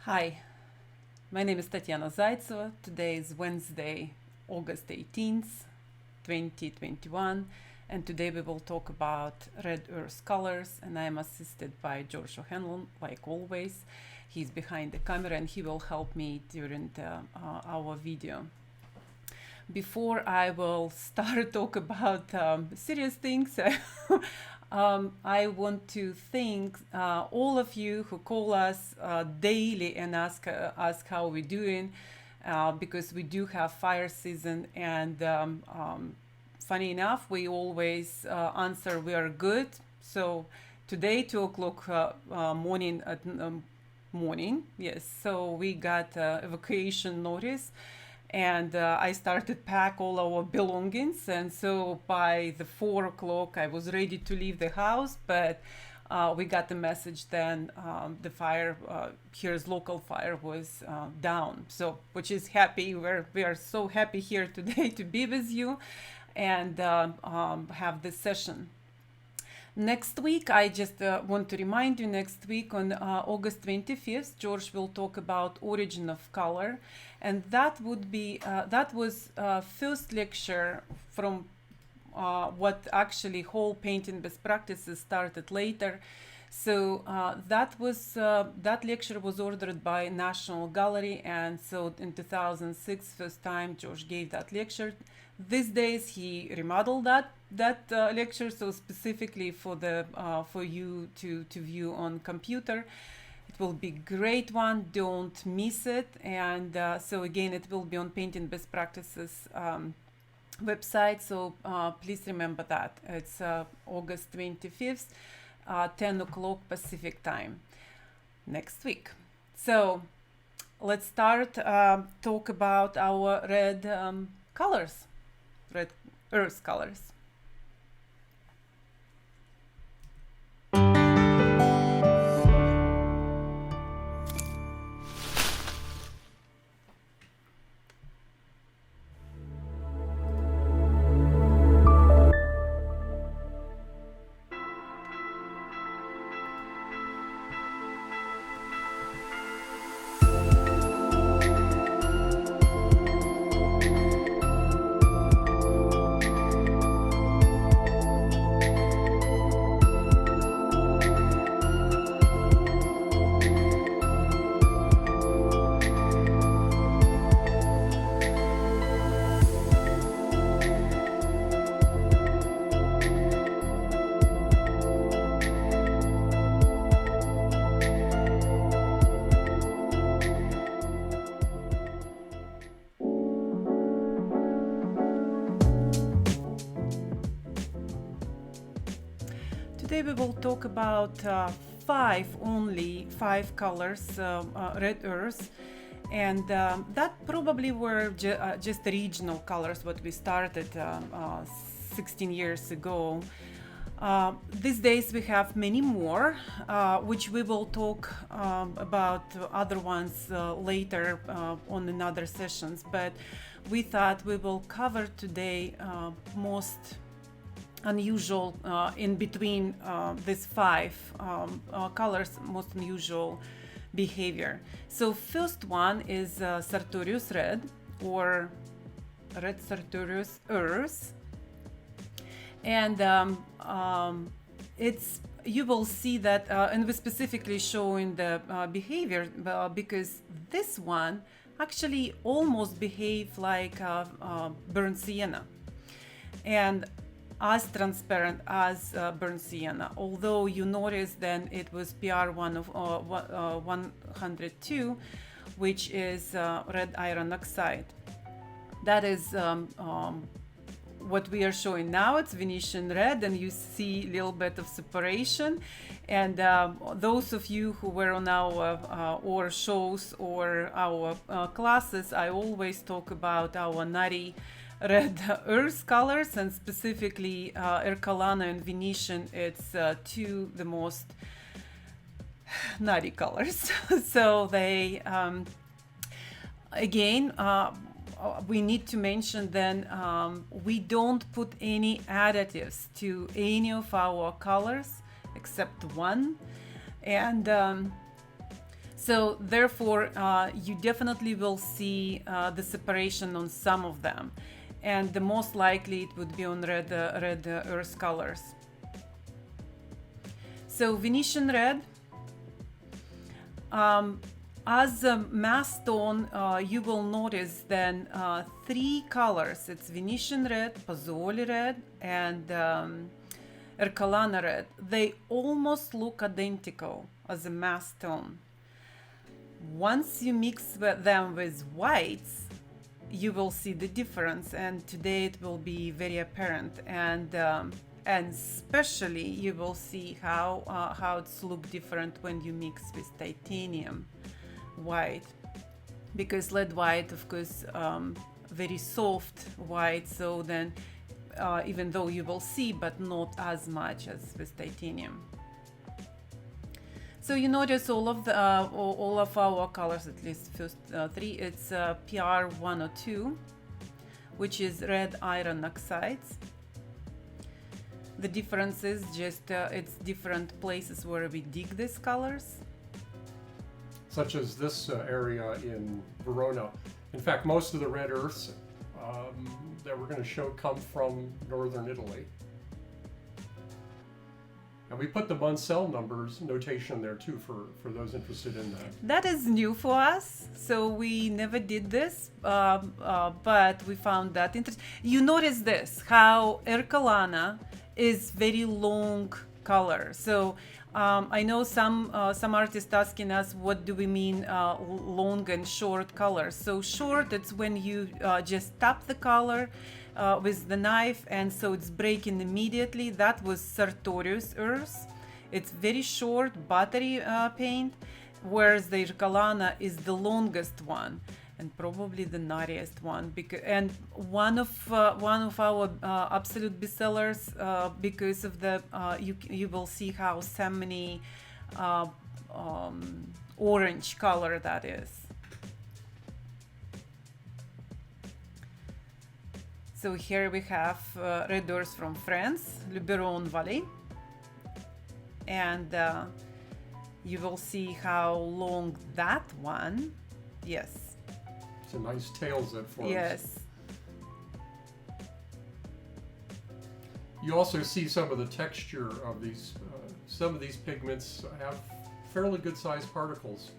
Hi, my name is Tatiana Zaytseva. Today is Wednesday, August 18th, 2021, and today we will talk about red earth colors, and I am assisted by George O'Hanlon, like always. He's behind the camera and he will help me during our video. Before I will start talk about serious things, I want to thank all of you who call us daily and ask how we're doing, because we do have fire season, and funny enough, we always answer we are good. So today, 2 o'clock morning at morning, yes. So we got evacuation notice, and I started pack all our belongings, and so by the 4 o'clock I was ready to leave the house, but we got the message then the fire here's local fire was down, so which is happy. We are so happy here today to be with you and have this session. Next week, I just want to remind you, next week on August 25th, George will talk about origin of color. And that was first lecture from what actually whole painting best practices started later. So that lecture was ordered by National Gallery, and so in 2006, first time George gave that lecture. These days he remodeled that lecture, so specifically for you to view on computer. It will be great one. Don't miss it. And so again, it will be on Painting Best Practices website. So please remember that it's August 25th, 10 o'clock Pacific time next week. So let's start talk about our red colors, red earth colors. Today we will talk about only five colors, red earth, and that probably were just regional colors what we started 16 years ago. These days we have many more, which we will talk about other ones later on in other sessions, but we thought we will cover today most unusual in between these five colors, most unusual behavior. So first one is Sartorius red, or red Sartorius earth, and it's, you will see that, and we're specifically showing the behavior because this one actually almost behave like burnt sienna, and as transparent as burnt sienna, although you notice then it was PR 102, which is red iron oxide. That is what we are showing now. It's Venetian red, and you see a little bit of separation. And those of you who were on our or shows or our classes, I always talk about our nutty red earth colors, and specifically Ercolano and Venetian. It's two the most nutty colors. So they again we need to mention then we don't put any additives to any of our colors except one, and So therefore, you definitely will see the separation on some of them, and the most likely it would be on red earth colors. So Venetian red, as a mass tone, you will notice then three colors. It's Venetian red, Pozzuoli red, and Ercolana red. They almost look identical as a mass tone. Once you mix them with whites, you will see the difference, and today it will be very apparent, and especially you will see how it's look different when you mix with titanium white, because lead white, of course, very soft white, so then even though you will see, but not as much as with titanium. So you notice all of our colors, at least first three. It's PR 102, which is red iron oxides. The difference is just it's different places where we dig these colors. Such as this area in Verona. In fact, most of the red earths that we're going to show come from northern Italy. And we put the Munsell numbers notation there too for those interested in that. That is new for us, so we never did this, but we found that interesting. You notice this, how Ercolana is very long color. So I know some artists asking us, what do we mean long and short colors? So short, it's when you just tap the color with the knife, and so it's breaking immediately. That was Sartorius earth. It's very short, buttery paint, whereas the Ercolana is the longest one and probably the nuttiest one. And one of our absolute bestsellers, because of the you will see how salmony orange color that is. So here we have red earth from France, Le Biron Valley, and you will see how long that one. Yes. It's a nice tail zip for us. Yes. You also see some of the texture of these. Some of these pigments have fairly good sized particles.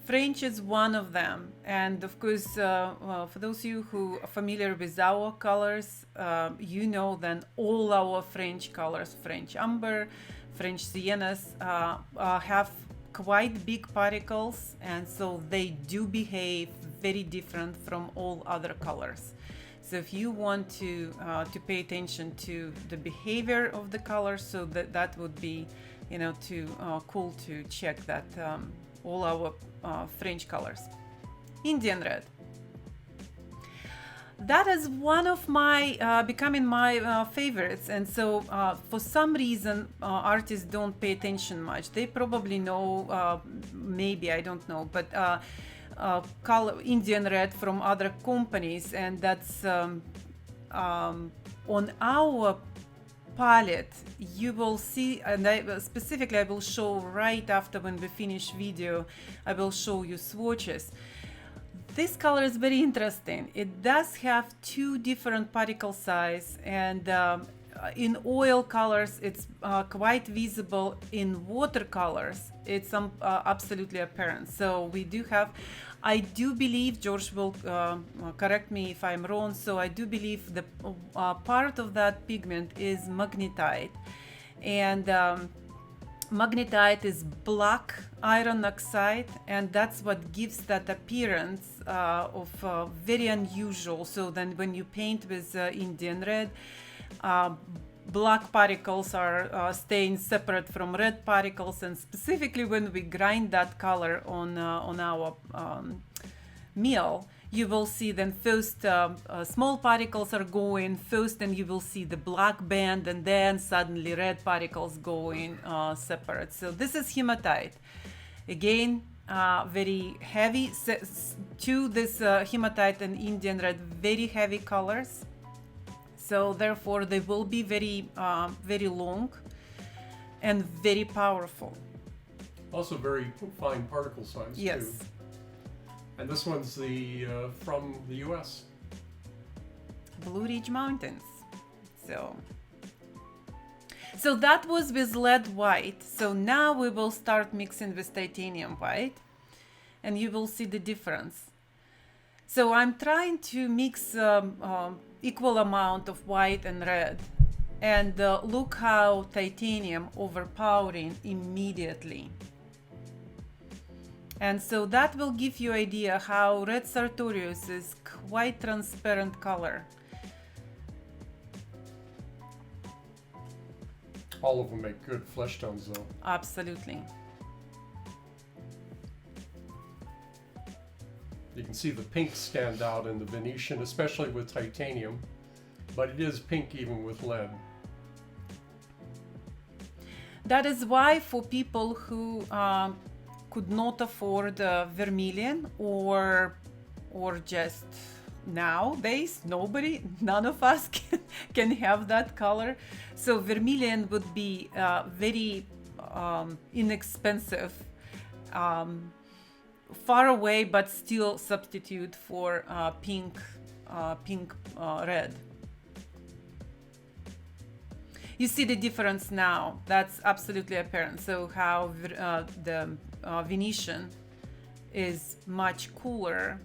French is one of them, and of course, for those of you who are familiar with our colors, you know then all our French colors, French amber, French siennas, have quite big particles, and so they do behave very different from all other colors. So if you want to pay attention to the behavior of the colors, so that would be, cool to check that. All our French colors. Indian red. That is one of my becoming my favorites, and so for some reason artists don't pay attention much. They probably know, maybe, I don't know, but color Indian red from other companies, and that's on our palette. You will see, and I will show right after when we finish video, I will show you swatches. This color is very interesting. It does have two different particle size, and in oil colors it's quite visible. In watercolors it's absolutely apparent. So we do have, I do believe, George will correct me if I'm wrong, so I do believe the part of that pigment is magnetite, and magnetite is black iron oxide, and that's what gives that appearance of very unusual. So then when you paint with Indian red, black particles are staying separate from red particles, and specifically when we grind that color on our mill, you will see then first small particles are going first, and you will see the black band, and then suddenly red particles going separate. So this is hematite. Again, very heavy. To this hematite and Indian red, very heavy colors. So therefore they will be very very long. and very powerful. Also very fine particle size Yes. too. And this one's the from the U.S. Blue Ridge Mountains. So that was with lead white. So now we will start mixing with titanium white, and you will see the difference. So I'm trying to mix equal amount of white and red, and look how titanium overpowering immediately. And so that will give you idea how red Sartorius is quite transparent color. All of them make good flesh tones though. Absolutely. You can see the pink stand out in the Venetian, especially with titanium, but it is pink even with lead. That is why for people who could not afford vermilion, or just nowadays none of us can have that color, so vermilion would be very inexpensive, far away, but still substitute for pink red. You see the difference now. That's absolutely apparent. So how the Venetian is much cooler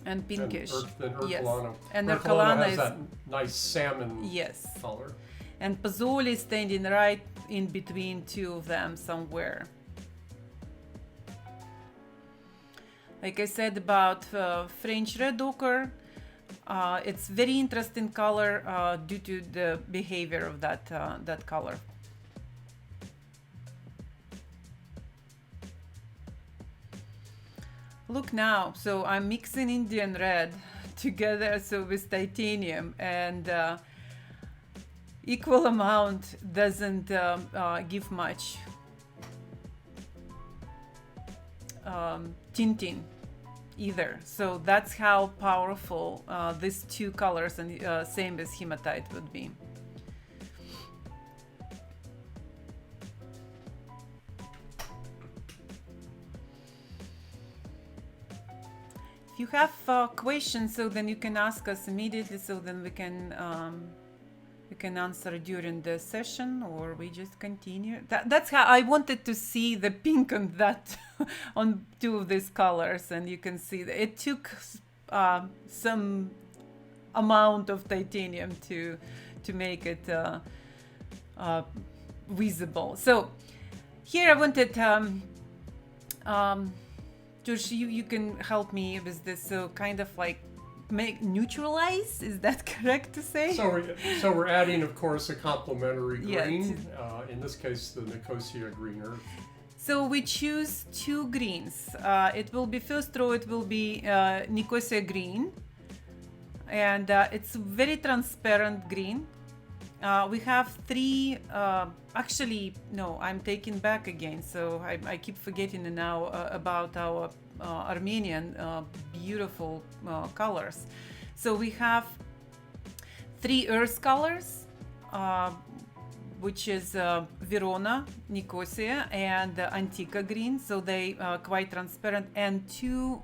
and pinkish. Than Yes. Ercolano. And Ercolano Ercolano has is that nice salmon yes. color. And Pazzoli is standing right in between two of them somewhere. Like I said about French red ochre, it's very interesting color due to the behavior of that color. Look now, so I'm mixing Indian red together so with titanium, and equal amount doesn't give much tinting either. So that's how powerful these two colors, and same as hematite, would be. If you have questions, so then you can ask us immediately, so then we can answer during the session, or we just continue. That's how I wanted to see the pink on that on two of these colors, and you can see that it took some amount of titanium to make it visible. So here I wanted Josh, you can help me with this. So kind of like neutralize, is that correct to say? So we're adding, of course, a complementary Yeah, green. In this case, the Nicosia green earth. So we choose two greens. It will be first row. It will be Nicosia green, and it's very transparent green. We have three. Actually, no, I'm taking back again. So I keep forgetting now about our Armenian beautiful colors. So we have three earth colors, which is Verona, Nicosia, and Antica green. So they are quite transparent, and two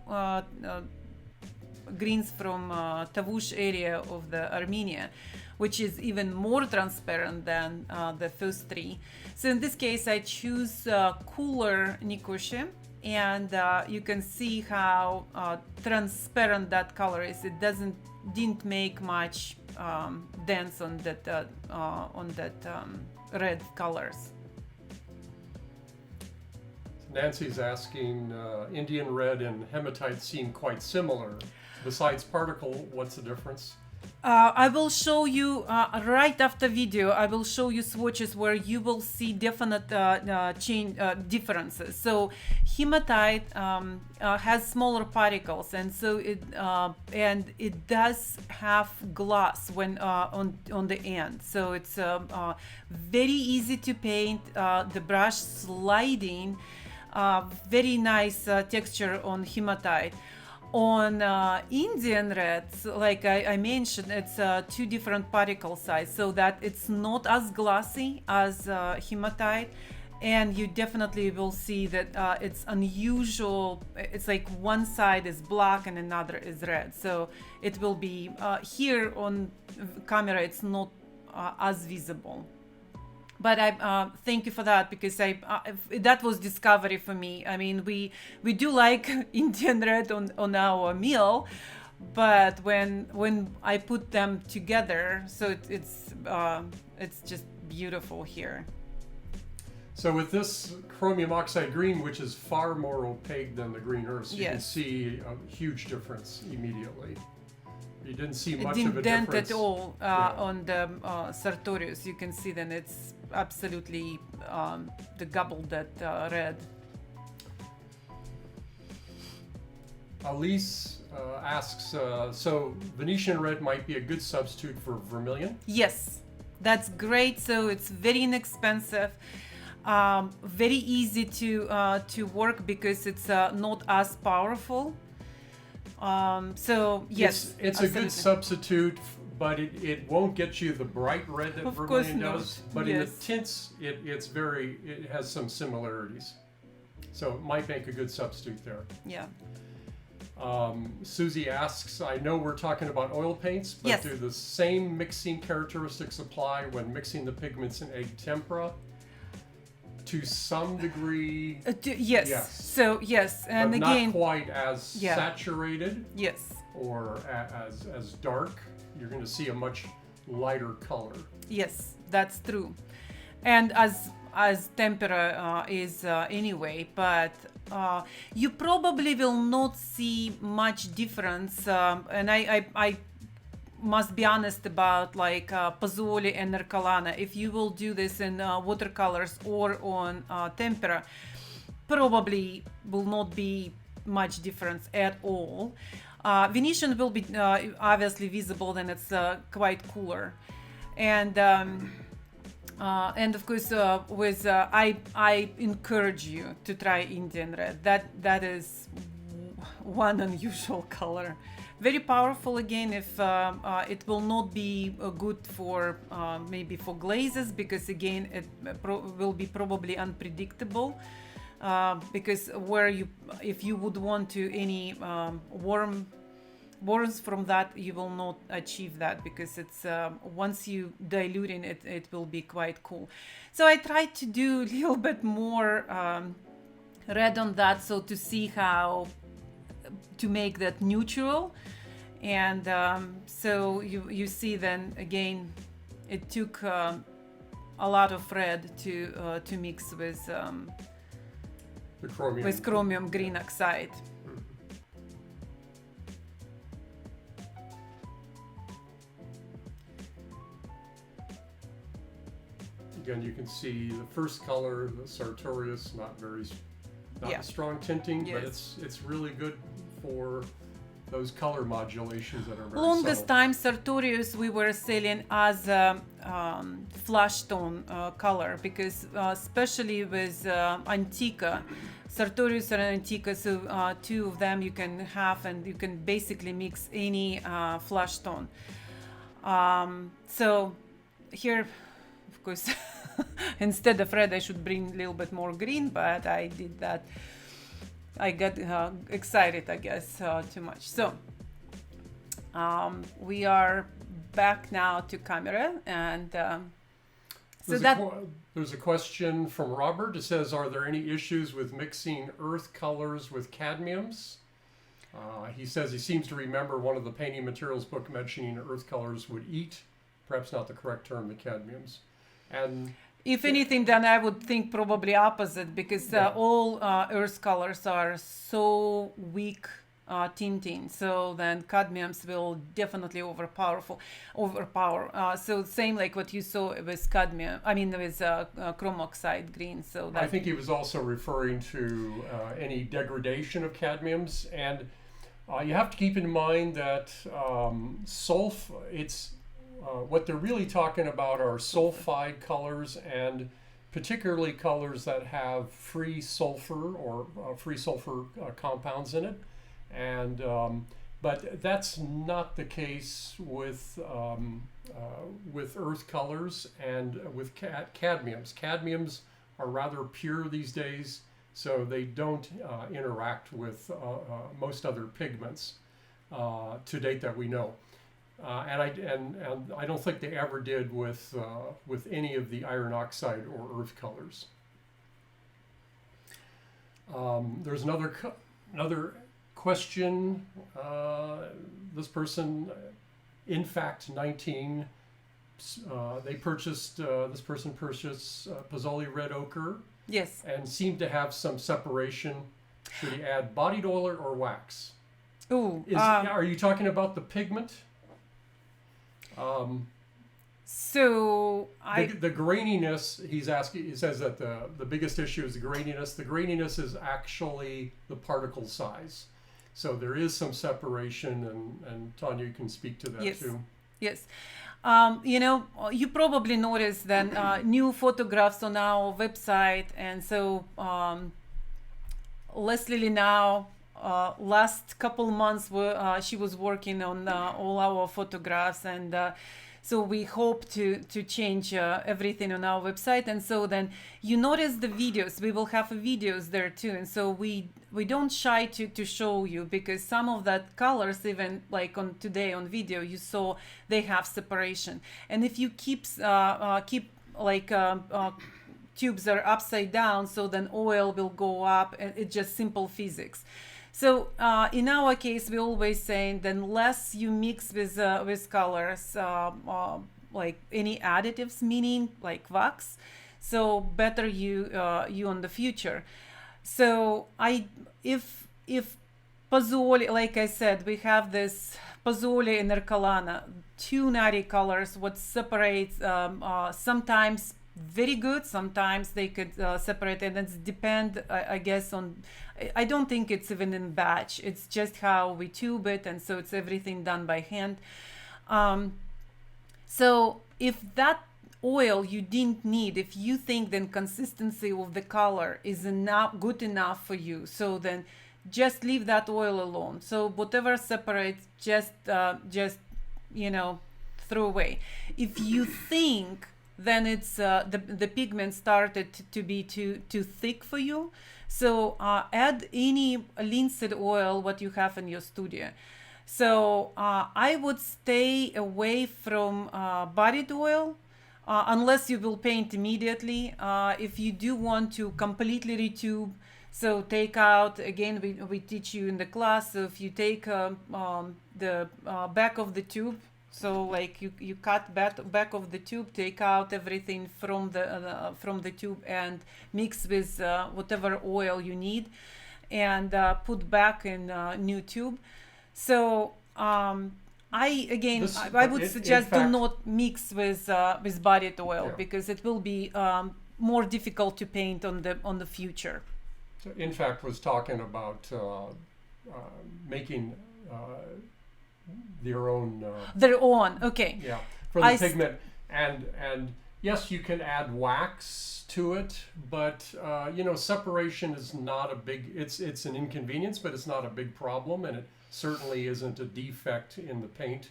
greens from Tavush area of the Armenia, which is even more transparent than the first three. So in this case, I choose cooler Nicosia, and you can see how transparent that color is. It didn't make much dents on that red colors. Nancy's asking, Indian red and hematite seem quite similar. Besides particle, what's the difference? I will show you right after video. I will show you swatches where you will see definite differences. So hematite has smaller particles, and so it does have gloss when on the end. So it's very easy to paint. The brush sliding, very nice texture on hematite. On Indian reds, like I mentioned, it's two different particle size, so that it's not as glossy as hematite, and you definitely will see that it's unusual. It's like one side is black and another is red, so it will be here on camera it's not as visible. But I thank you for that, because that was discovery for me. I mean, we do like Indian red on our meal, but when I put them together, so it's just beautiful here. So with this chromium oxide green, which is far more opaque than the green earths, you can Yes. see a huge difference immediately. You didn't see It much didn't of a dent difference. at all Yeah. on the Sartorius. You can see then it's absolutely the gobble that red. Elise asks, so Venetian red might be a good substitute for vermilion? Yes, that's great. So it's very inexpensive, very easy to work because it's not as powerful. So yes, It's a absolutely. good substitute, but it won't get you the bright red that Of course vermilion not. does. But in the Yes. tints, it has some similarities. So it might make a good substitute there. Yeah. Susie asks, I know we're talking about oil paints, but Yes. do the same mixing characteristics apply when mixing the pigments in egg tempera? To some degree, Yes. Yes. So yes, and but again, not quite as Yeah. saturated yes, or as dark. You're going to see a much lighter color. yes, that's true. And as tempera is anyway, but you probably will not see much difference. And I must be honest about like Pazzoli and Ercolana. If you will do this in watercolors or on tempera, probably will not be much difference at all. Venetian will be obviously visible, then it's quite cooler. And of course, with I encourage you to try Indian red. That is one unusual color. Very powerful again. If it will not be good for maybe for glazes, because again it will be probably unpredictable. Because if you would want to any warms from that, you will not achieve that, because it's once you dilute in it, it will be quite cool. So I tried to do a little bit more red on that, so to see how to make that neutral. And so you see then again it took a lot of red to mix with The chromium. chromium green oxide. Again, you can see the first color, the Sartorius, not Yeah. a strong tinting, but Yes. it's really good for those color modulations that are very Longest subtle. time Sartorius we were selling as a flush tone color, because especially with Antica, Sartorius and Antica, so two of them you can have, and you can basically mix any flush tone. So here, of course, instead of red I should bring a little bit more green, but I did that. I got excited, I guess, too much. So we are back now to camera, and so There's a question from Robert. It says, are there any issues with mixing earth colors with cadmiums? He says he seems to remember one of the painting materials book mentioning earth colors would eat, perhaps not the correct term, the cadmiums. And if anything, then I would think probably opposite, because all earth colors are so weak tinting, so then cadmiums will definitely overpower. So same like what you saw with cadmium, I mean with chrome oxide green. So that I think he was also referring to any degradation of cadmiums, and you have to keep in mind that what they're really talking about are sulfide colors, and particularly colors that have free sulfur or free sulfur compounds in it. And but that's not the case with earth colors and with cadmiums. Cadmiums are rather pure these days, so they don't interact with most other pigments to date that we know. And I don't think they ever did with any of the iron oxide or earth colors. There's another question. This person, in fact, 19. They purchased. This person purchased Pozzoli red ochre. Yes. And seemed to have some separation. Should he add bodied oil or wax? Ooh. Are you talking about the pigment? So the graininess, he's asking, he says that the biggest issue is the graininess. The graininess is actually the particle size. So there is some separation, and Tanya, you can speak to that yes. too. Yes. You probably noticed that new photographs on our website, and so Leslie now last couple months she was working on all our photographs, and so we hope to change everything on our website. And so then you notice the videos, we will have videos there too, and so we don't shy to show you, because some of that colors, even like on today on video, you saw they have separation. And if you keep like tubes are upside down, so then oil will go up, and it's just simple physics. So in our case, we always say then less you mix with colors, like any additives, meaning like wax, so better you on the future. So if Pozzoli, like I said, we have this Pozzoli and Ercolana, two natty colors, what separates sometimes very good, sometimes they could separate, and it's depend I guess on, I don't think it's even in batch, it's just how we tube it, and so it's everything done by hand. So if that oil you didn't need, if you think then consistency of the color is enough, good enough for you, so then just leave that oil alone. So whatever separates, just throw away. If you think then it's the pigment started to be too thick for you, so add any linseed oil what you have in your studio. So I would stay away from bodied oil unless you will paint immediately. If you do want to completely retube, so take out, again, we teach you in the class, so if you take the back of the tube, so like you cut back of the tube, take out everything from the tube and mix with whatever oil you need, and put back in new tube. So I would suggest do not mix with bodied oil, yeah, because it will be more difficult to paint on the future. So in fact, was talking about making their own. Okay. Yeah, for the pigment, and yes, you can add wax to it, but separation is not a big. It's an inconvenience, but it's not a big problem, and it certainly isn't a defect in the paint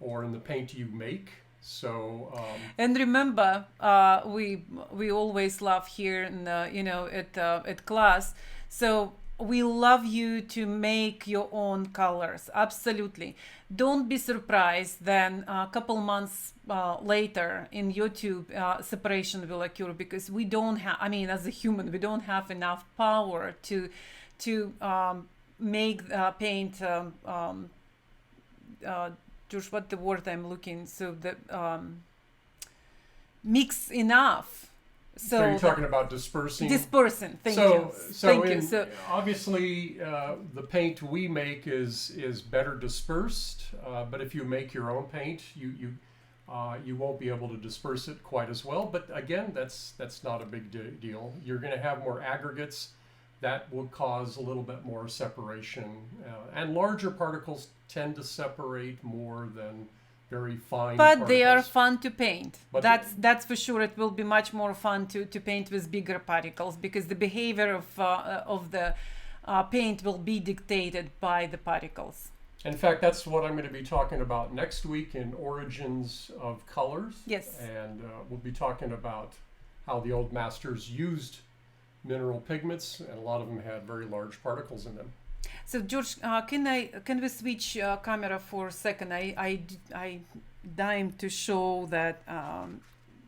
or in the paint you make. So and remember, we always love here in at class, so we love you to make your own colors. Absolutely. Don't be surprised then a couple months later in YouTube separation will occur, because we don't have, as a human, we don't have enough power to make paint Josh, what the word I'm looking, so the mix enough. So you're talking about dispersing. Thank you. So obviously the paint we make is better dispersed, but if you make your own paint, you won't be able to disperse it quite as well. But again, that's not a big deal. You're going to have more aggregates. That will cause a little bit more separation, and larger particles tend to separate more than very fine particles. They are fun to paint. But that's for sure. It will be much more fun to paint with bigger particles, because the behavior of the paint will be dictated by the particles. In fact, that's what I'm going to be talking about next week in Origins of Colors. Yes. And we'll be talking about how the old masters used mineral pigments, and a lot of them had very large particles in them. So George, can we switch camera for a second? I dying to show that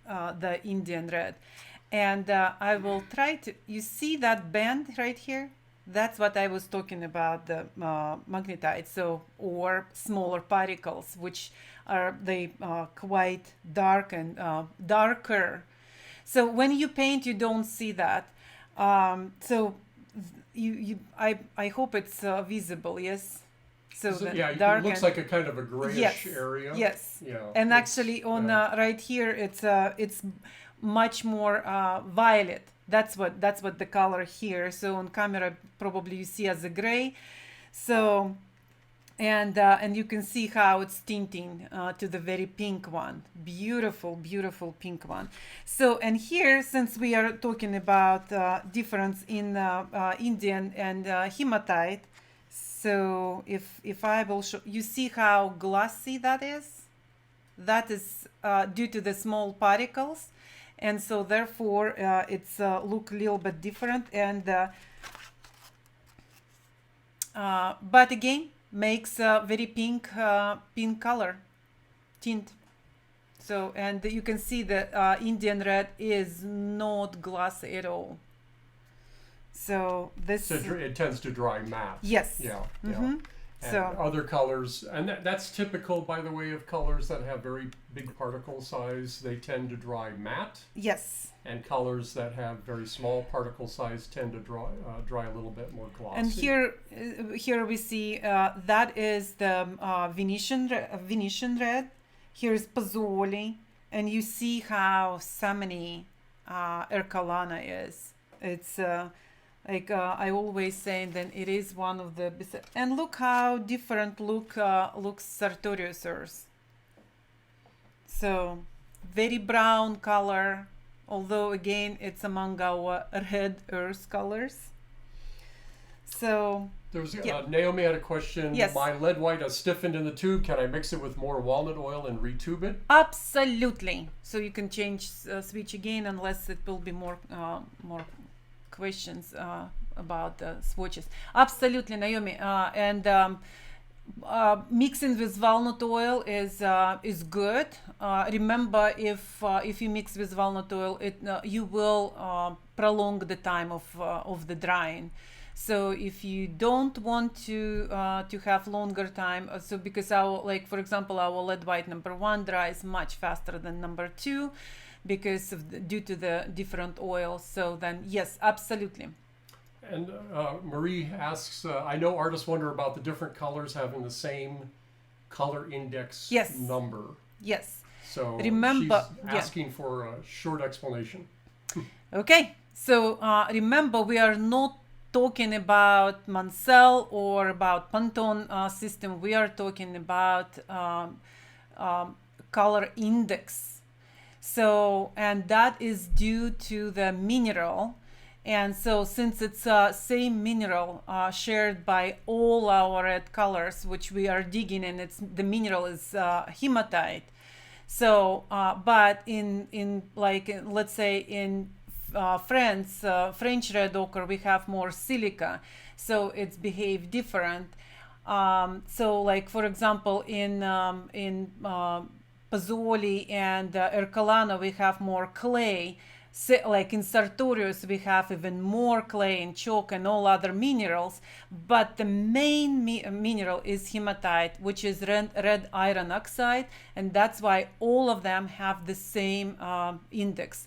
the Indian red, and I will try to. You see that band right here? That's what I was talking about, the magnetite. So, or smaller particles, which are they quite dark and darker. So when you paint, you don't see that. I hope it's visible. Yes. So yeah, dark it looks like a kind of a grayish area. Yes. Yeah. And actually, on right here, it's much more violet. That's what the color here. So on camera, probably you see as a gray. So, and you can see how it's tinting to the very pink one. Beautiful, beautiful pink one. So, and here, since we are talking about difference in Indian and hematite, so if I will show, you see how glossy that is? That is due to the small particles. And so therefore it's look a little bit different, and but again makes a very pink color tint. So, and you can see the Indian red is not glossy at all. So this so it tends to dry matte. Yes. Yeah. Mm-hmm. Yeah. And So other colors, and that's typical, by the way, of colors that have very big particle size. They tend to dry matte, yes. and colors that have very small particle size tend to dry a little bit more glossy. And here we see that is the Venetian red. Here's Pazzoli, and you see how Samani Ercolana is. It's like I always say, then it is one of the best. And look how different looks Sartorius Earth. So very brown color, although again it's among our red earth colors. So there's Naomi had a question. Yes. My lead white has stiffened in the tube. Can I mix it with more walnut oil and retube it? absolutely. So you can change switch again, unless it will be more questions about the swatches. Absolutely, Naomi. And mixing with walnut oil is good. Remember, if you mix with walnut oil, you will prolong the time of the drying. So if you don't want to have longer time, so because for example, our lead white number 1 dries much faster than number 2, because due to the different oils. So then yes, absolutely. And Marie asks, I know artists wonder about the different colors having the same color index number. Yes. So remember, she's asking for a short explanation. Okay. So remember, we are not talking about Mansell or about Pantone system. We are talking about color index. So, and that is due to the mineral. And so since it's same mineral shared by all our red colors, which we are digging, and the mineral is hematite. So, but in let's say in French red ochre, we have more silica, so it's behave different. So like for example, in Pazzoli and Ercolano, we have more clay. Like in Sartorius, we have even more clay and chalk and all other minerals, but the main mineral is hematite, which is red iron oxide, and that's why all of them have the same index,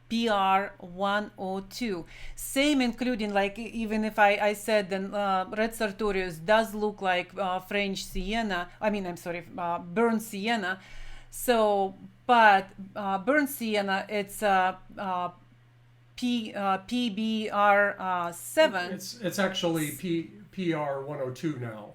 PR 102. Same including, like, even if I said then red Sartorius does look like French sienna, burnt sienna. So, but burnt sienna, it's PBR 7. It's actually PR 102 now.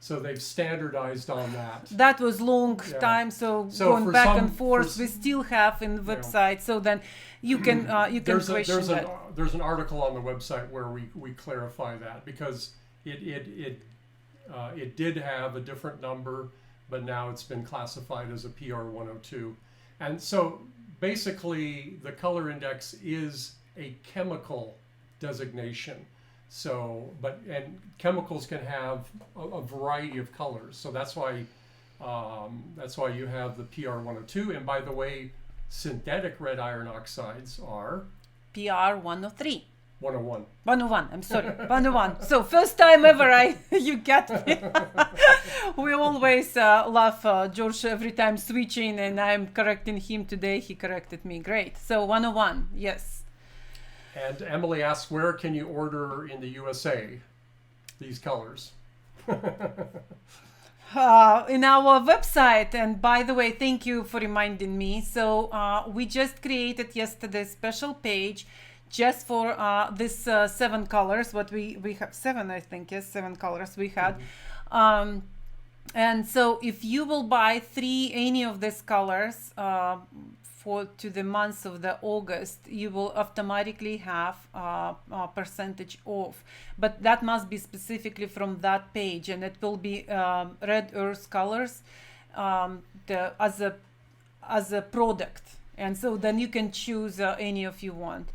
So they've standardized on that. That was long Yeah. time, so So going for back some- and forth, for we still have in the website. So then you can question that. There's an article on the website where we clarify that, because it did have a different number, but now it's been classified as a PR 102. And so basically the color index is a chemical designation. So, and chemicals can have a variety of colors. So that's why you have the PR 102. And by the way, synthetic red iron oxides are PR 103. 101. 101, I'm sorry, 101. So first time ever you get me. We always laugh, George, every time switching, and I'm correcting him. Today he corrected me. Great. So 101, yes. And Emily asks, where can you order in the USA these colors? In our website. And by the way, thank you for reminding me. So we just created yesterday a special page just for this 7 colors. What we have 7, I think. Yes, 7 colors we had. And so if you will buy any of these colors to the month of the August, you will automatically have a percentage off, but that must be specifically from that page, and it will be Red Earth Colors as a product, and so then you can choose any of you want.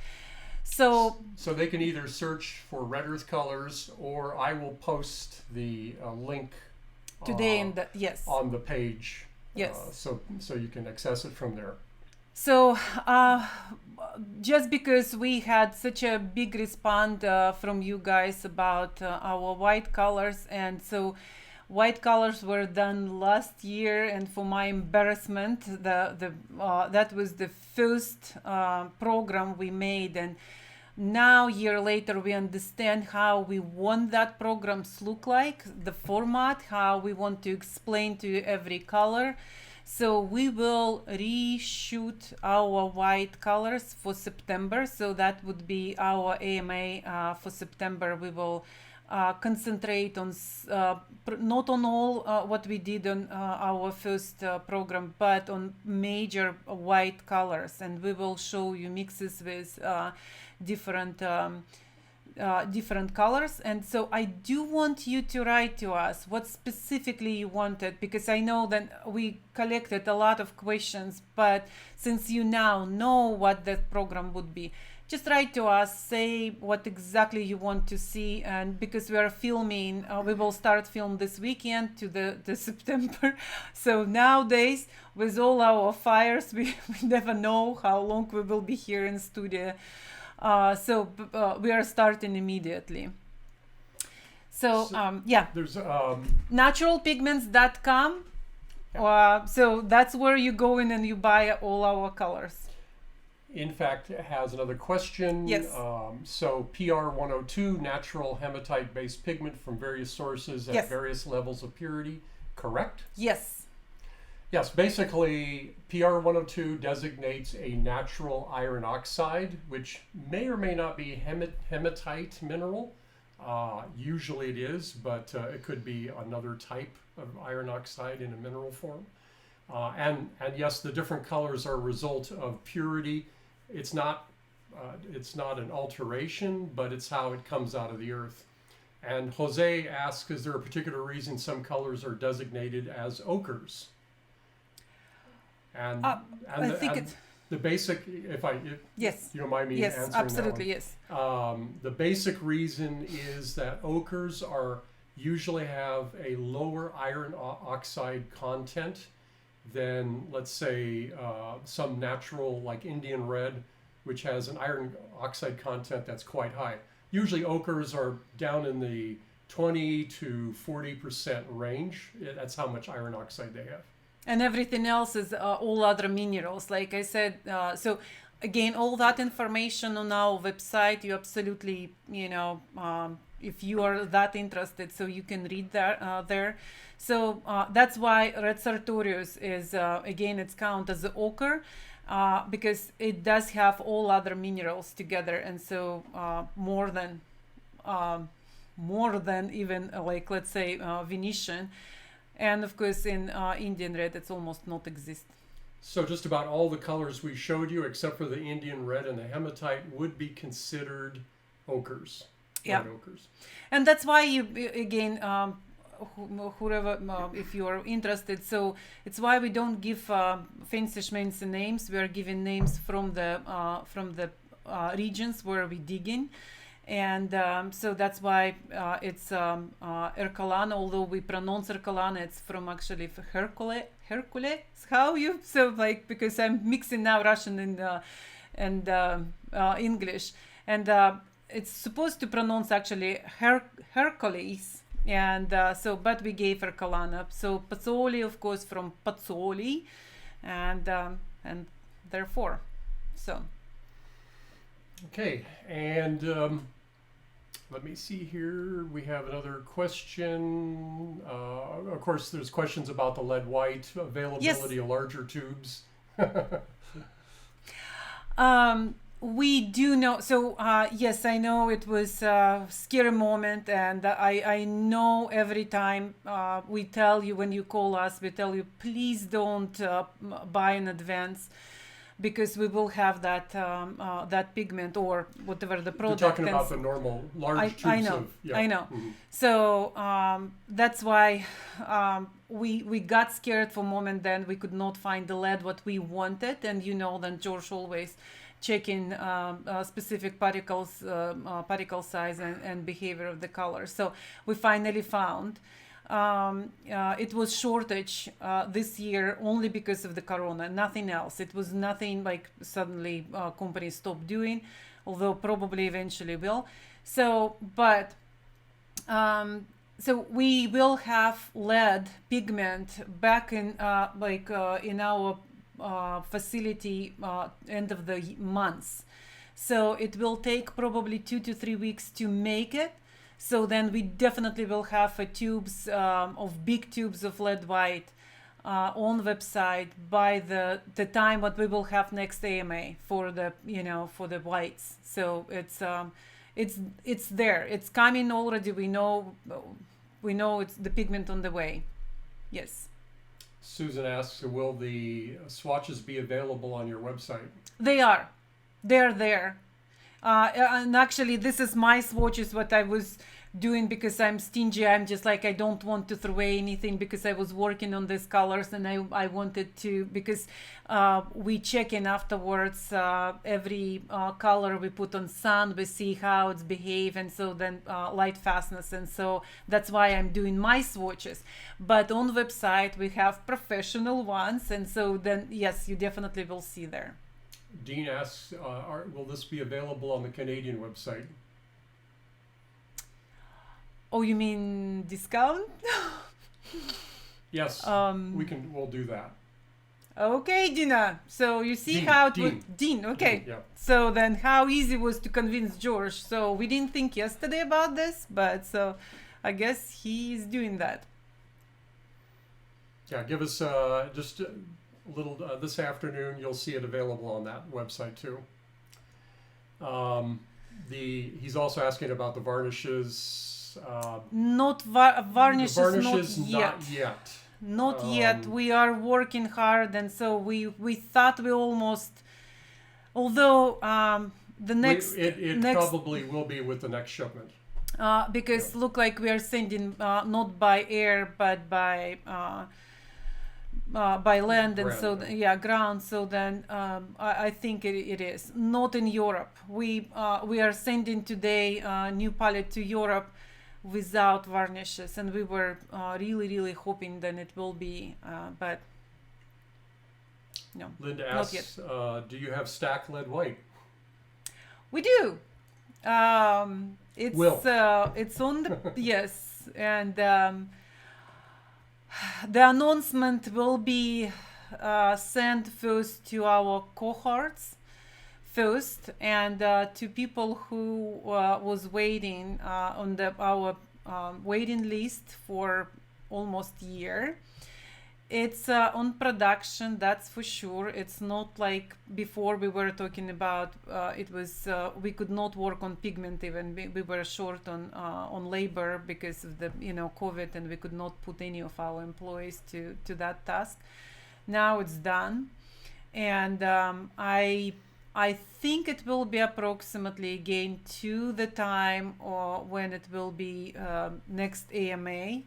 So they can either search for Red Earth Colors, or I will post the link today on the page. Yes. So you can access it from there. So just because we had such a big response from you guys about our white colors, and so white colors were done last year, and for my embarrassment, that was the first program we made, and now year later we understand how we want that programs look like, the format, how we want to explain to you every color. So we will reshoot our white colors for September. So that would be our AMA for September. We will concentrate on not on all what we did on our first program, but on major white colors. And we will show you mixes with different colors. And so I do want you to write to us what specifically you wanted, because I know that we collected a lot of questions, but since you now know what that program would be, just write to us, say what exactly you want to see. And because we are filming, we will start film this weekend to the September. So nowadays with all our fires, we never know how long we will be here in studio. So we are starting immediately. So There's naturalpigments.com. So that's where you go in and you buy all our colors. In fact, it has another question. Yes. So PR 102, natural hematite-based pigment from various sources at various levels of purity, correct? Yes. Yes, basically PR 102 designates a natural iron oxide, which may or may not be hematite mineral. Usually it is, but it could be another type of iron oxide in a mineral form. And yes, the different colors are a result of purity. It's not an alteration, but it's how it comes out of the earth. And Jose asks, is there a particular reason some colors are designated as ochres? And I think it's the basic, if yes, you don't mind me answering absolutely, that one. yes. The basic reason is that ochres usually have a lower iron oxide content than, let's say, some natural like Indian red, which has an iron oxide content that's quite high. Usually ochres are down in the 20 to 40% range. That's how much iron oxide they have. And everything else is all other minerals, like I said. So again, all that information on our website, you absolutely, if you are that interested, so you can read that there. So that's why red sartorius is, again, it's counted as the ochre, because it does have all other minerals together. And so more than more than even like, let's say, Venetian. And of course, in Indian red, it's almost not exist. So just about all the colors we showed you, except for the Indian red and the hematite, would be considered ochres. Yeah. Red ochres. And that's why you, again, whoever, if you are interested, so it's why we don't give fancy schmancy names. We are giving names from the regions where we dig in. And so that's why it's Ercolana, although we pronounce Ercolana, it's from actually Hercule, how you, so like, because I'm mixing now Russian and English, and it's supposed to pronounce actually Hercules, and so, but we gave Ercolana. So Pazzoli, of course, from Pazzoli, and therefore, so. Okay, and let me see here. We have another question. Of course, there's questions about the lead white, availability of larger tubes. We do know. So yes, I know it was a scary moment, and I know every time we tell you, when you call us, we tell you, please don't buy in advance, because we will have that that pigment or whatever the product. You're talking about the normal large tubes. I know, of, yeah. I know. Mm-hmm. So that's why we got scared for a moment. Then we could not find the lead what we wanted, and then George always checking specific particles, particle size and behavior of the color. So we finally found. It was shortage this year only because of the corona, nothing else. It was nothing like suddenly companies stopped doing, although probably eventually will. So, but so we will have lead pigment back in in our facility end of the month. So it will take probably 2 to 3 weeks to make it. So then we definitely will have tubes of big tubes of lead white on website by the time what we will have next AMA for the for the whites. So it's there. It's coming already. We know it's the pigment on the way. Yes. Susan asks, will the swatches be available on your website? They are. They're there. And actually, this is my swatches, what I was doing, because I'm stingy. I'm just like, I don't want to throw away anything, because I was working on these colors, and I wanted to, because we check in afterwards every color we put on sun, we see how it's behave, and so then light fastness, and so that's why I'm doing my swatches. But on website we have professional ones, and so then yes, you definitely will see there. Dean asks, will this be available on the Canadian website? Oh, you mean discount? Yes, we'll do that. Okay, Dina. So you see Dean, okay. Yeah. So then how easy was to convince George. So we didn't think yesterday about this, but so I guess he's doing that. Yeah, give us just a little, this afternoon, you'll see it available on that website too. He's also asking about the varnishes. Not varnishes, varnishes, not yet. Not yet. Not yet. We are working hard, and so we thought we almost, although the next it probably will be with the next shipment. Because look like we are sending not by air but by land, and so ground. So then I think it is not in Europe. We are sending today new palette to Europe without varnishes, and we were really hoping that it will be, but no. Linda asks, do you have stack lead white? We do. It's on the yes, and the announcement will be sent first to our cohorts first, and to people who was waiting on our waiting list for almost a year. It's on production, that's for sure. It's not like before we were talking about. It was we could not work on pigment even. We were short on labor because of the COVID, and we could not put any of our employees to that task. Now it's done, and I think it will be approximately again to the time or when it will be next AMA.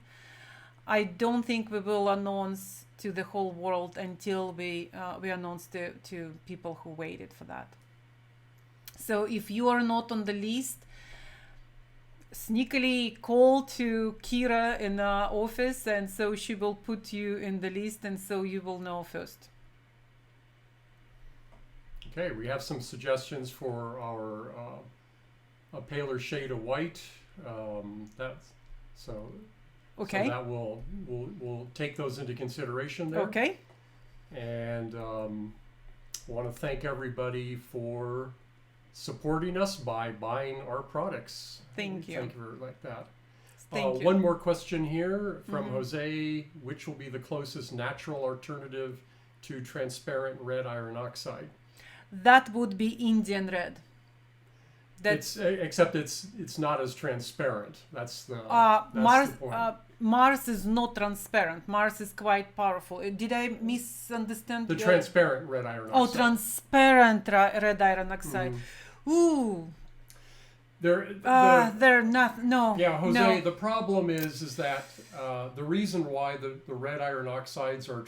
I don't think we will announce to the whole world until we announce to people who waited for that. So if you are not on the list, sneakily call to Kira in the office, and so she will put you in the list, and so you will know first. Okay, we have some suggestions for our a paler shade of white. Okay. So that we'll take those into consideration there. Okay. And want to thank everybody for supporting us by buying our products. Thank you. Thank you for like that. Thank you. One more question here from Jose. Which will be the closest natural alternative to transparent red iron oxide? That would be Indian red. Except it's not as transparent. That's the point. Mars is not transparent. Mars is quite powerful. Did I misunderstand? The transparent red iron oxide. Oh, transparent red iron oxide. Ooh. They're not. No. Yeah, Jose. No. The problem is that the reason why the red iron oxides are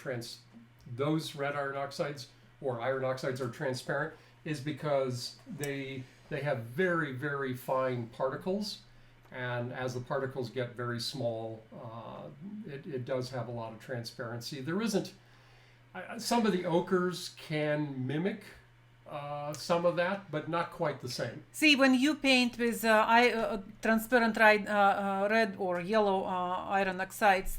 those red iron oxides or iron oxides are transparent is because they have very, very fine particles, and as the particles get very small, it does have a lot of transparency. There isn't, some of the ochres can mimic some of that, but not quite the same. See, when you paint with transparent red or yellow iron oxides,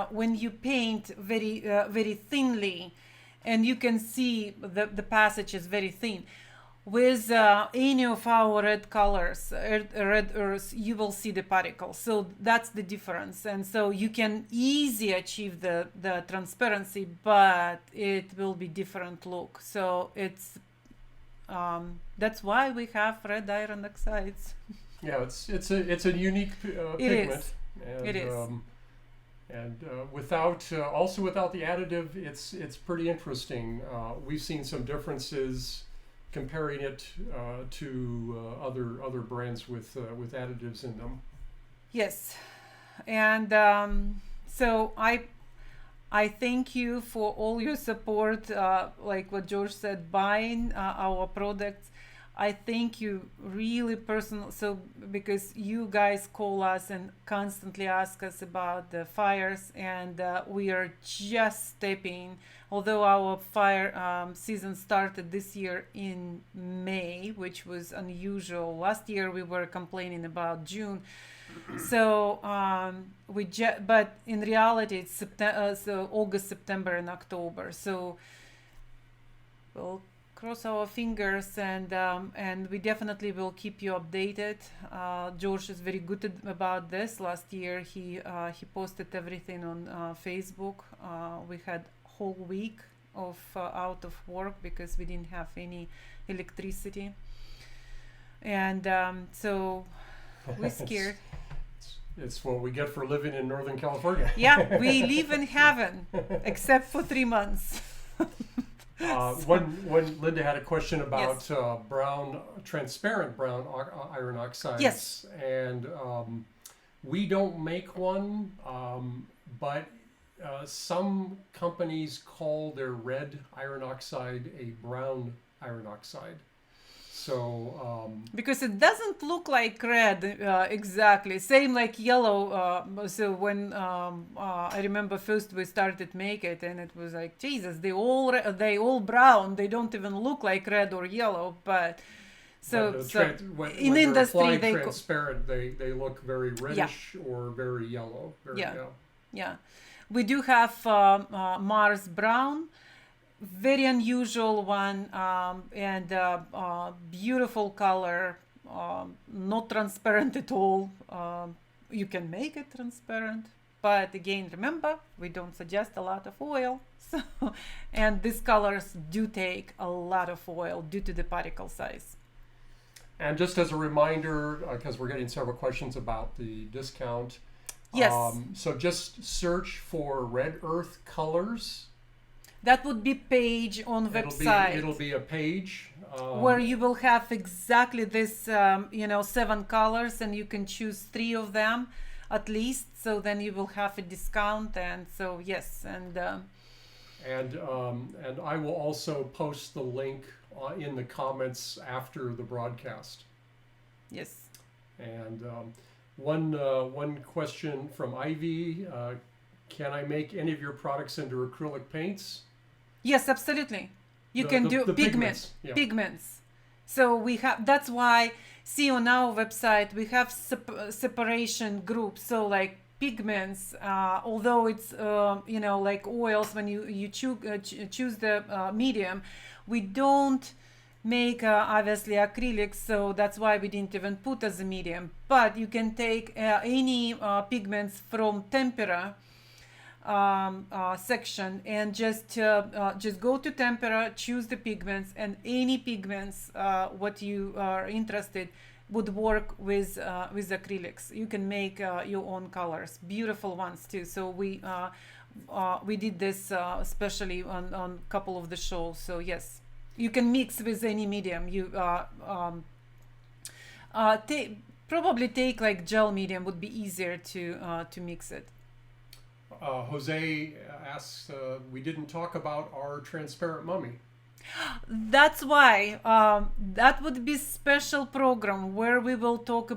when you paint very, very thinly, and you can see the passage is very thin. With any of our red colors, red earths, you will see the particles. So that's the difference. And so you can easily achieve the transparency, but it will be different look. So it's that's why we have red iron oxides. Yeah, it's a unique pigment. It is. And without the additive, it's pretty interesting. We've seen some differences comparing it to other brands with additives in them. Yes, and so I thank you for all your support. Like what George said, buying our products. I thank you really personal. So because you guys call us and constantly ask us about the fires, and we are just stepping. Although our fire season started this year in May, which was unusual. Last year we were complaining about June. So but in reality it's so August, September, and October. So we'll cross our fingers, and we definitely will keep you updated. George is very good about this. Last year he posted everything on Facebook. We had whole week of out of work because we didn't have any electricity, and so we're scared. It's what we get for living in Northern California. Yeah, we live in heaven, except for 3 months. When Linda had a question about Yes. transparent brown iron oxides. Yes. And we don't make one, but some companies call their red iron oxide a brown iron oxide. So because it doesn't look like red exactly, same like yellow. So when I remember first we started make it, and it was like, Jesus, they all brown. They don't even look like red or yellow. But when in industry they transparent, they look very reddish or very yellow. Yeah. We do have Mars brown. Very unusual one, and beautiful color, not transparent at all. You can make it transparent, But again, remember, we don't suggest a lot of oil. So, and these colors do take a lot of oil due to the particle size. And just as a reminder, because we're getting several questions about the discount. Yes. So just search for Red Earth Colors. That would be page on website. It'll be a page. Where you will have exactly this, 7 colors, and you can choose 3 of them at least. So then you will have a discount. And so, yes. And I will also post the link in the comments after the broadcast. Yes. And one question from Ivy: can I make any of your products into acrylic paints? Yes, absolutely. You can do the pigments. Yeah. Pigments. So we have. That's why see on our website we have separation groups. So like pigments, although it's like oils, when you choose the medium, we don't make obviously acrylics, so that's why we didn't even put as a medium. But you can take any pigments from tempera section, and just go to tempera, choose the pigments, and any pigments what you are interested would work with acrylics. You can make your own colors, beautiful ones too. So we did this especially on a couple of the shows. So yes, you can mix with any medium. You probably take like gel medium, would be easier to mix it. Jose asks, we didn't talk about our transparent mummy. That's why that would be special program where we will talk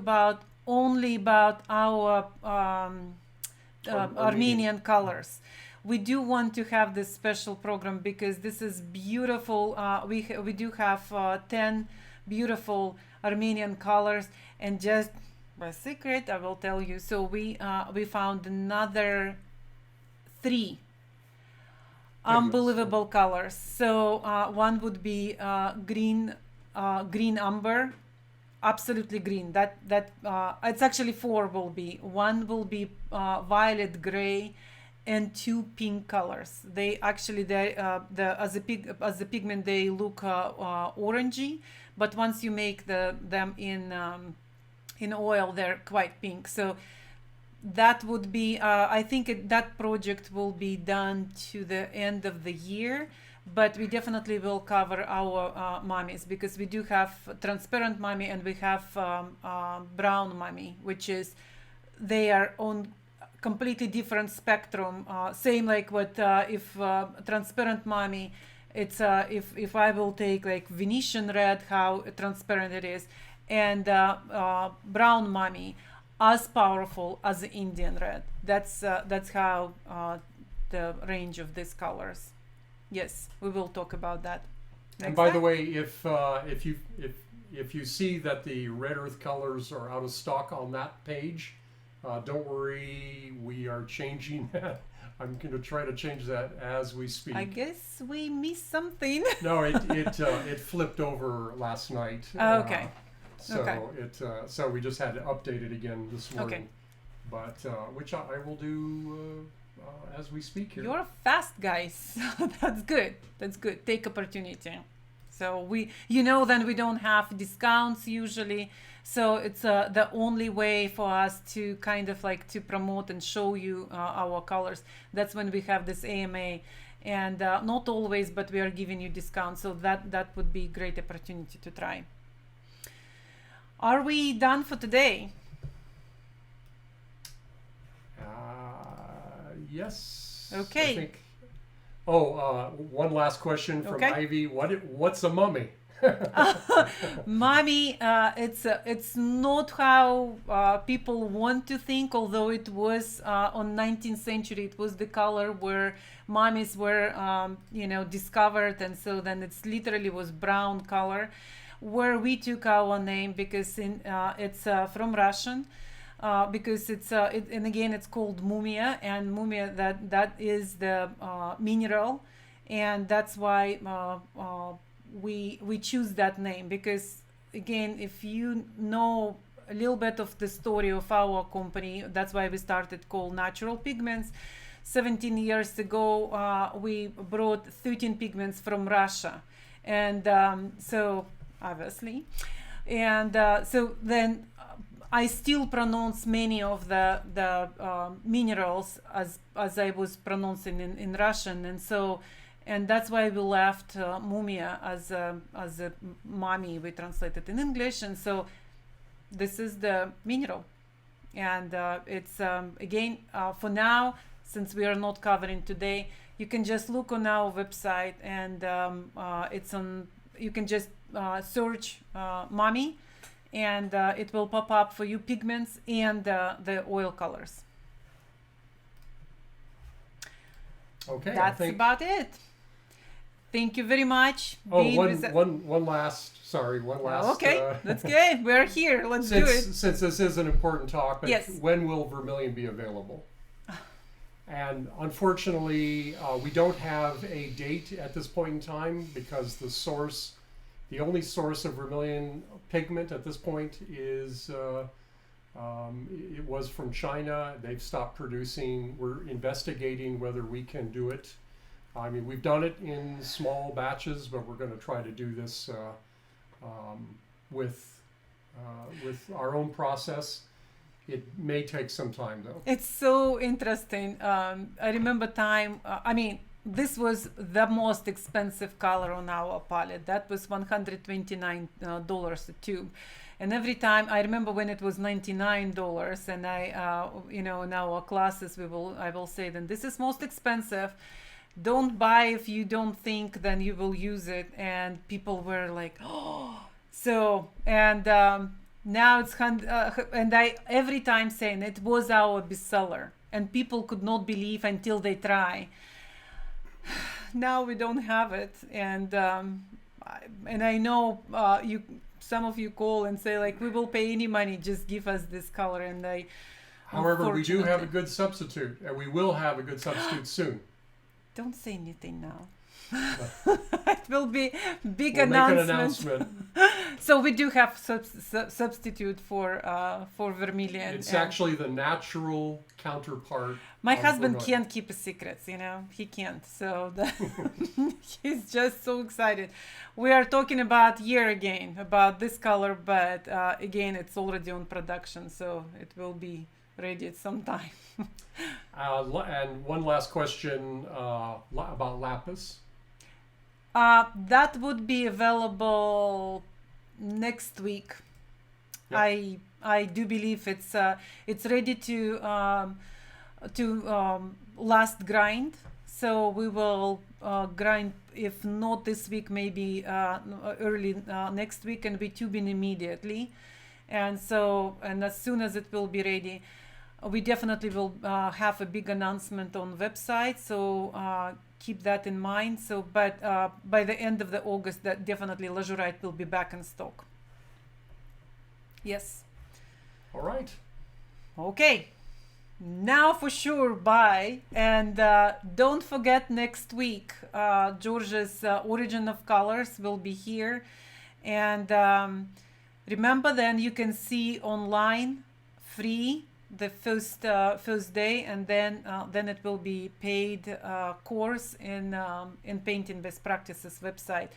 only about our Armenian colors. We do want to have this special program because this is beautiful. We do have 10 beautiful Armenian colors, and just by secret I will tell you. So we found another 3 unbelievable colors. So one would be green umber, absolutely green. That it's actually 4 will be. One will be violet gray, and 2 pink colors. They actually as a pigment they look orangey, but once you make them in oil, they're quite pink. So that would be I think that project will be done to the end of the year, but we definitely will cover our mummies, because we do have transparent mummy and we have brown mummy, which is they are on completely different spectrum. Same like what if transparent mummy, it's if I will take like Venetian red, how transparent it is, and brown mummy, as powerful as the Indian red. That's how the range of these colors. Yes, we will talk about that. And by the way, if you see that the Red Earth colors are out of stock on that page, don't worry, we are changing that. I'm going to try to change that as we speak. I guess we missed something. No, it flipped over last night. Okay. So we just had to update it again this morning. Okay. But which I will do as we speak here. You're fast, guys. That's good. That's good. Take opportunity. So then we don't have discounts usually. So it's the only way for us to kind of like to promote and show you our colors. That's when we have this AMA. And not always, but we are giving you discounts. So that would be a great opportunity to try. Are we done for today? Yes. Okay. I think. One last question from Ivy. What's a mummy? Mummy, it's not how people want to think, although it was on 19th century, it was the color where mummies were discovered, and so then it's literally was brown color, where we took our name because it's from Russian, because and again it's called mumia, and mumia that is the mineral, and that's why we choose that name, because again, if you know a little bit of the story of our company. That's why we started called Natural Pigments. 17 years ago, we brought 13 pigments from Russia. And so, obviously. And so then I still pronounce many of the minerals as I was pronouncing in Russian. And so, and that's why we left mumia as a mommy, we translated in English. And so this is the mineral. And it's, again, for now, since we are not covering today, you can just look on our website, and it's on, you can just search mommy, and it will pop up for you pigments and the oil colors. Okay, That's about it. Thank you very much. Oh, one last. Okay, that's good. We're here. Let's do it. Since this is an important topic, yes. When will vermilion be available? And unfortunately, we don't have a date at this point in time because the only source of vermilion pigment at this point is, it was from China. They've stopped producing. We're investigating whether we can do it. I mean, we've done it in small batches, but we're going to try to do this with our own process. It may take some time, though. It's so interesting. I remember time, I mean, this was the most expensive color on our palette. That was $129 a tube. And every time, I remember when it was $99, and I, in our classes, I will say, then this is most expensive. Don't buy if you don't think then you will use it. And people were like, oh. So, and now it's and I every time saying it was our bestseller, and people could not believe until they try. Now we don't have it, and I know some of you call and say like, we will pay any money, just give us this color. And however, we do have a good substitute, and we will have a good substitute soon. Don't say anything now. It will be big we'll announcement. Make an announcement. So we do have substitute for vermilion. It's actually the natural counterpart. My husband can't keep his secrets, he can't. So he's just so excited. We are talking about about this color, but again, it's already on production, so it will be ready at some time. And one last question about lapis. That would be available next week. Yep. I do believe it's ready to last grind. So we will grind, if not this week, maybe early next week, and be tubing immediately. And so, and as soon as it will be ready, we definitely will have a big announcement on website. So keep that in mind. So, but by the end of the August, that definitely lazurite will be back in stock. Yes. All right. Okay. Now for sure, bye. And don't forget, next week, George's Origin of Colors will be here. And remember, then you can see online free the first day, and then it will be paid course in Painting Best Practices website.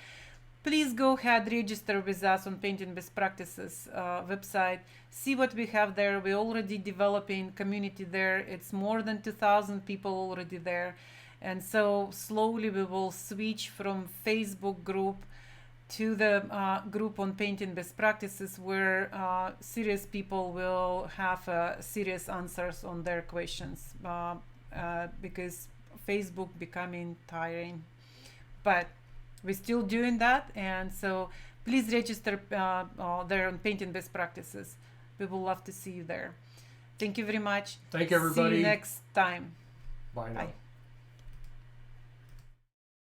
Please go ahead, register with us on Painting Best Practices website. See what we have there. We're already developing community there. It's more than 2,000 people already there. And so slowly we will switch from Facebook group to the group on Painting Best Practices, where serious people will have serious answers on their questions, because Facebook becoming tiring. But we're still doing that, and so please register there on Painting Best Practices. We will love to see you there. Thank you very much. Thank you, everybody. See you next time. Bye now. Bye.